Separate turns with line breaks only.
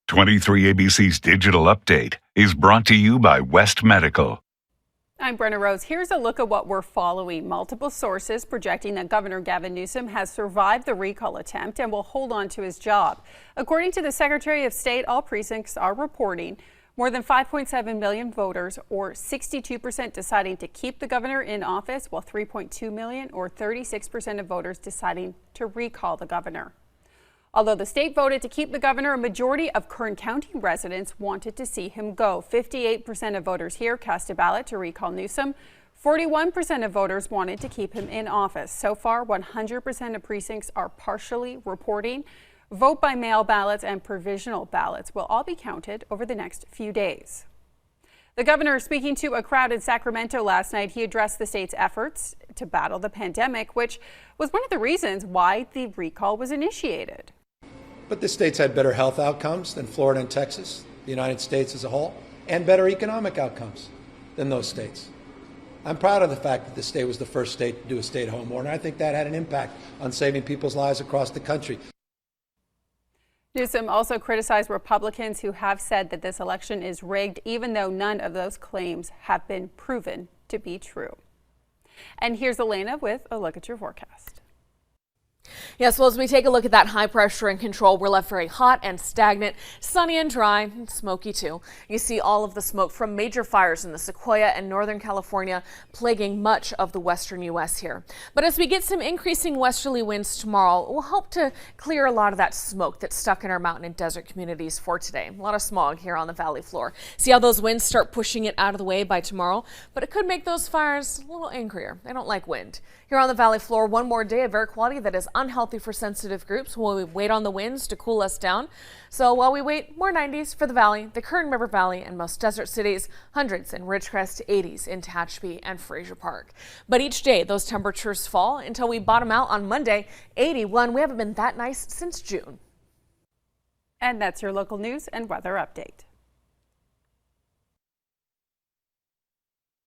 23 ABC's Digital Update is brought to you by West Medical.
I'm Brenna Rose. Here's a look at what we're following. Multiple sources projecting that Governor Gavin Newsom has survived the recall attempt and will hold on to his job. According to the Secretary of State, all precincts are reporting more than 5.7 million voters, or 62%, deciding to keep the governor in office, while 3.2 million, or 36% of voters, deciding to recall the governor. Although the state voted to keep the governor, a majority of Kern County residents wanted to see him go. 58% of voters here cast a ballot to recall Newsom. 41% of voters wanted to keep him in office. So far, 100% of precincts are partially reporting. Vote by mail ballots and provisional ballots will all be counted over the next few days. The governor, speaking to a crowd in Sacramento last night, he addressed the state's efforts to battle the pandemic, which was one of the reasons why the recall was initiated.
But the state's had better health outcomes than Florida and Texas, the United States as a whole, and better economic outcomes than those states. I'm proud of the fact that the state was the first state to do a stay-at-home order. I think that had an impact on saving people's lives across the country.
Newsom also criticized Republicans who have said that this election is rigged, even though none of those claims have been proven to be true. And here's Elena with a look at your forecast.
Yes, well, as we take a look at that high pressure and control, we're left very hot and stagnant, sunny and dry, and smoky too. You see all of the smoke from major fires in the Sequoia and Northern California plaguing much of the western U.S. here. But as we get some increasing westerly winds tomorrow, it will help to clear a lot of that smoke that's stuck in our mountain and desert communities for today. A lot of smog here on the valley floor. See how those winds start pushing it out of the way by tomorrow? But it could make those fires a little angrier. They don't like wind. Here on the valley floor, one more day of air quality that is unhealthy for sensitive groups while we wait on the winds to cool us down. So while we wait, more 90s for the valley, the Kern River Valley, and most desert cities, hundreds in Ridgecrest, 80s in Tehachapi and Fraser Park. But each day, those temperatures fall until we bottom out on Monday, 81. We haven't been that nice since June.
And that's your local news and weather update.